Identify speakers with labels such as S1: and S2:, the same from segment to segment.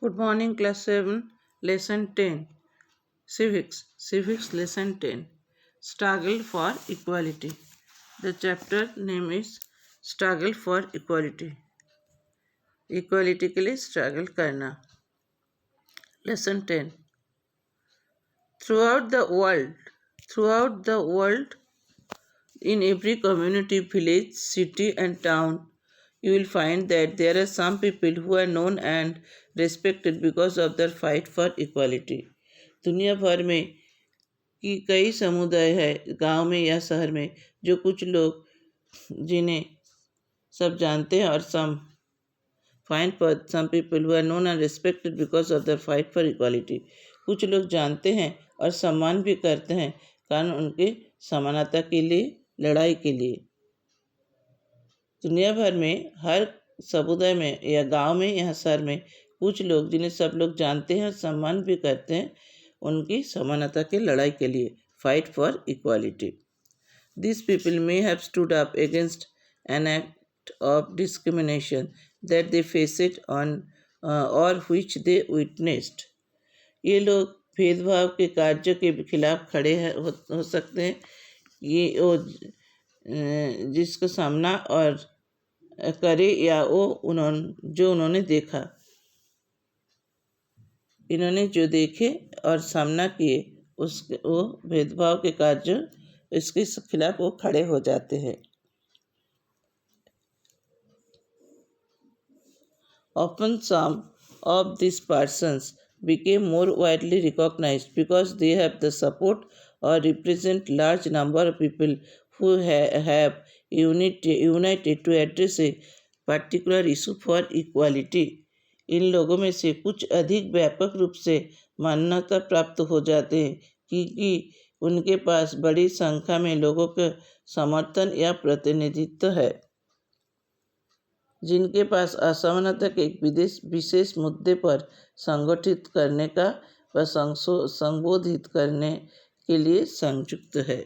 S1: Good morning, class 7, lesson 10. Civics lesson 10. Struggle for equality. The chapter name is Struggle for Equality. Equality के लिए struggle करना. Lesson 10. Throughout the world, in every community, village, city and town, you will find that there are some people who are known and respected because of their fight for equality. दुनिया भर में कि कई समुदाय है गांव में या शहर में जो कुछ लोग जिन्हें सब जानते हैं और some people who are known and respected because of their fight for equality. कुछ लोग जानते हैं और सम्मान भी करते हैं कारण उनके समानता के लिए लड़ाई के लिए. दुनिया भर में हर समुदाय में या गांव में या शहर में कुछ लोग जिन्हें सब लोग जानते हैं और सम्मान भी करते हैं उनकी समानता के लड़ाई के लिए. Fight for equality. These people may have stood up against an act of discrimination that they faced or which they witnessed. ये लोग भेदभाव के कार्यों के खिलाफ खड़े हो सकते हैं ये वो जिसका सामना और करे या वो उन्होंने देखा. इन्होंने जो देखे और सामना किए वो भेदभाव के कार्य इसके खिलाफ वो खड़े हो जाते हैं. Often some of these persons became more widely recognized because they have the support or represent large number of people who have united to address a particular issue for equality. इन लोगों में से कुछ अधिक व्यापक रूप से मान्यता प्राप्त हो जाते हैं क्योंकि उनके पास बड़ी संख्या में लोगों का समर्थन या प्रतिनिधित्व है जिनके पास असमानता के एक विशेष मुद्दे पर संगठित करने का व संबोधित करने के लिए संयुक्त है.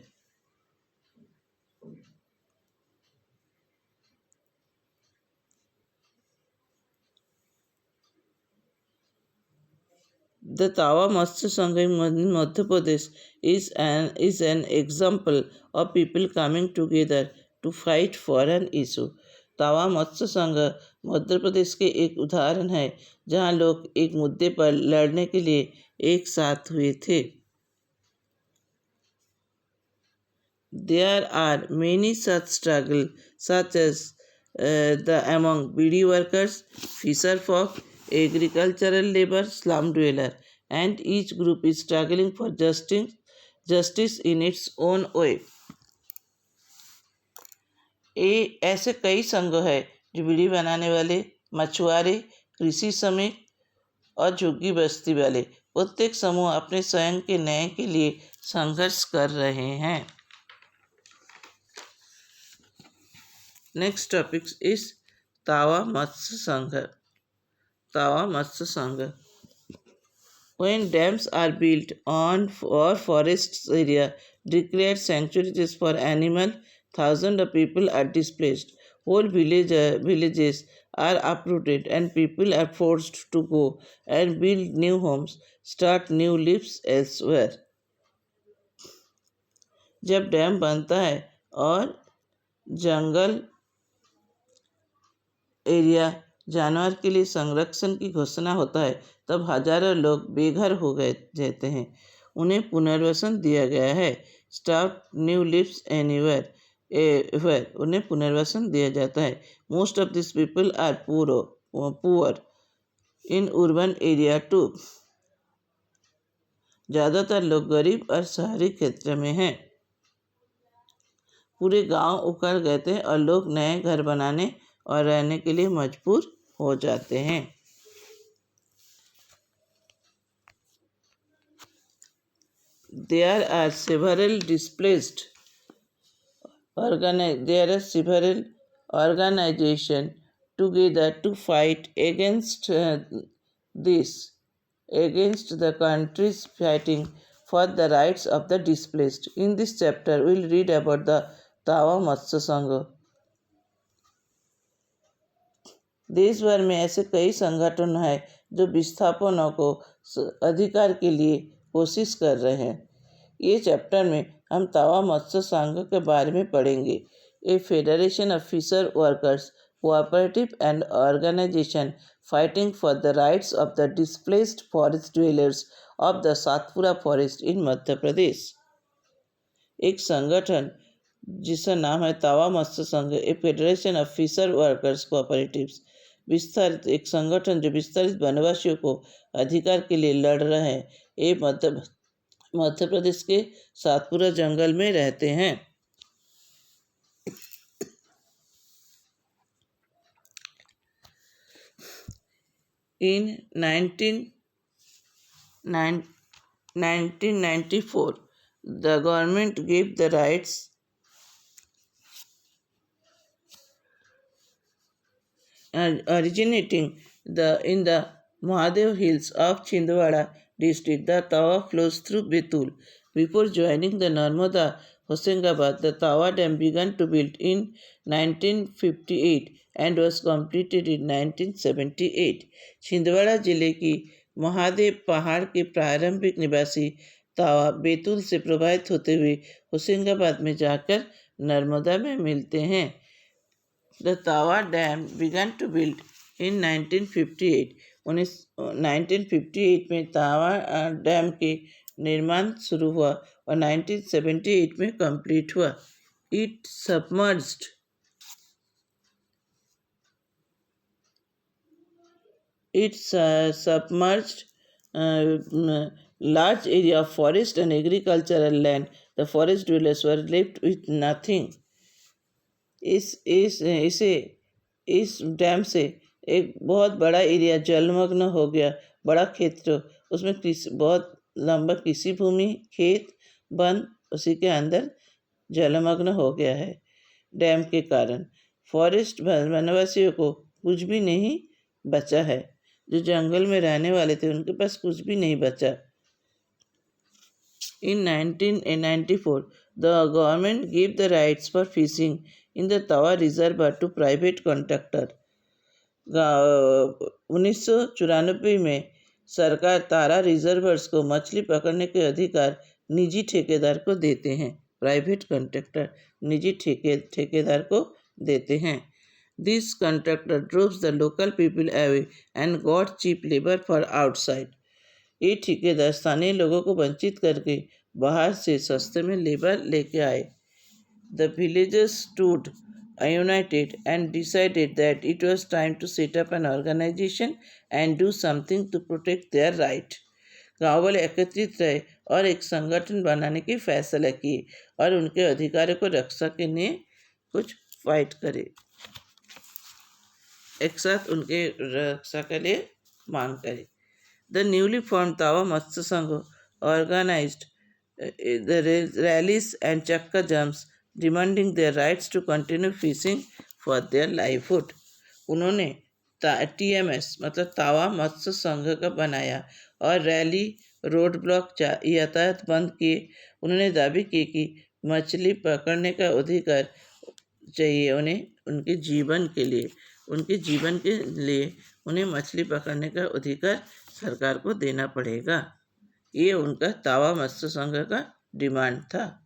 S1: The Tawa Matsya Sangha in Madhya Pradesh is an example of people coming together to fight for an issue. तावा मत्स्य संघ मध्य प्रदेश के एक उदाहरण है जहां लोग एक मुद्दे पर लड़ने के लिए एक साथ हुए थे. There are many such struggles such as the among BD workers, fisher folk, agricultural labor, slum dweller, and each group is struggling for justice in its own way. ऐसे कई संघ है जो बीड़ी बनाने वाले, मछुआरे, कृषि श्रमिक और झुग्गी बस्ती वाले प्रत्येक समूह अपने स्वयं के न्याय के लिए संघर्ष कर रहे हैं. Next topic is Tawa Matsya Sangha. Tawa Matsya Sangha. When dams are built on or forest area declared sanctuaries for animals, thousands of people are displaced. Whole villages are uprooted and people are forced to go and build new homes, start new lives elsewhere. जब dam बनता है और जंगल area जानवर के लिए संरक्षण की घोषणा होता है तब हजारों लोग बेघर हो गए रहते हैं. उन्हें पुनर्वासन दिया गया है. स्टार्ट न्यू लिव्स एनीवेयर उन्हें पुनर्वासन दिया जाता है. Most of this people are poor in urban area too. ज़्यादातर लोग गरीब और शहरी क्षेत्र में हैं. पूरे गांव उखड़ गए थे और लोग नए घर बनाने और रहने के लिए मजबूर हो जाते हैं. There are several organizations together to fight against the countries fighting for the rights of the displaced. In this chapter, we will read about the Tawa Matsya Sangha. देश भर में ऐसे कई संगठन हैं जो विस्थापनों को अधिकार के लिए कोशिश कर रहे हैं। ये चैप्टर में हम तावा मत्स्य संघ के बारे में पढ़ेंगे। A federation of fisher workers cooperative and organisation fighting for the rights of the displaced forest dwellers of the Satpura forest in Madhya Pradesh. एक संगठन जिसका नाम है Tawa Matsya Sangh, a federation of fisher workers cooperatives, विस्तारित एक संगठन जो विस्तारित वनवासियों को अधिकार के लिए लड़ रहे हैं। ये मध्य प्रदेश के सातपुरा जंगल में रहते हैं। In 1994, the government gave the rights originating in the Mahadev Hills of Chhindwara district. The Tawa flows through Betul. Before joining the Narmada Hosengabad, the Tawa Dam began to build in 1958 and was completed in 1978. Chhindwara जिले की महादेव पहाड़ के प्रारंभिक निवासी तावा बेतुल से प्रभावित होते हुए होशंगाबाद में जाकर नर्मदा में मिलते हैं। The Tawa Dam began to build in 1958. 1958 में तावा डैम के निर्माण शुरू हुआ और 1978 में कंप्लीट हुआ। It submerged large area of forest and agricultural land. The forest dwellers were left with nothing. इस डैम से एक बहुत बड़ा एरिया जलमग्न हो गया। बड़ा क्षेत्र, उसमें बहुत लंबा कृषि भूमि, खेत, वन उसी के अंदर जलमग्न हो गया है। डैम के कारण फॉरेस्ट वनवासियों को कुछ भी नहीं बचा है। जो जंगल में रहने वाले थे उनके पास कुछ भी नहीं बचा। In 1994, the government gave the rights for fishing in the Tawa Reservoir to private contractor. 1994 में सरकार तारा रिजर्वर्स को मछली पकड़ने के अधिकार निजी ठेकेदार को देते हैं। प्राइवेट कॉन्ट्रैक्टर निजी ठेकेदार को देते हैं। This contractor drove the local people away and got cheap labor for outside. ये ठेकेदार स्थानीय लोगों को वंचित करके बाहर से सस्ते में लेबर लेके आए। The villagers stood united and decided that it was time to set up an organization and do something to protect their right. गाँव वाले एकत्रित रहे और एक संगठन बनाने की फैसला किए और उनके अधिकारों को रक्षा के लिए कुछ फाइट करे, एक साथ उनके रक्षा के लिए मांग करे। The newly formed Tawa Matsya Sangh organized the rallies and chakka jams demanding their rights to continue fishing for their livelihood. उन्होंने TMS मतलब तावा मत्स्य संघ का बनाया और रैली, रोड ब्लॉक, यातायात बंद किए। उन्होंने दावी की कि मछली पकड़ने का अधिकार चाहिए उन्हें उनके जीवन के लिए उन्हें मछली पकड़ने का अधिकार सरकार को देना पड़ेगा। ये उनका तावा मत्स्य संघ का डिमांड था।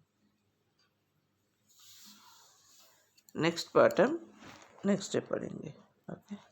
S1: नेक्स्ट पार्ट हम नेक्स्ट डे पढ़ेंगे। ओके।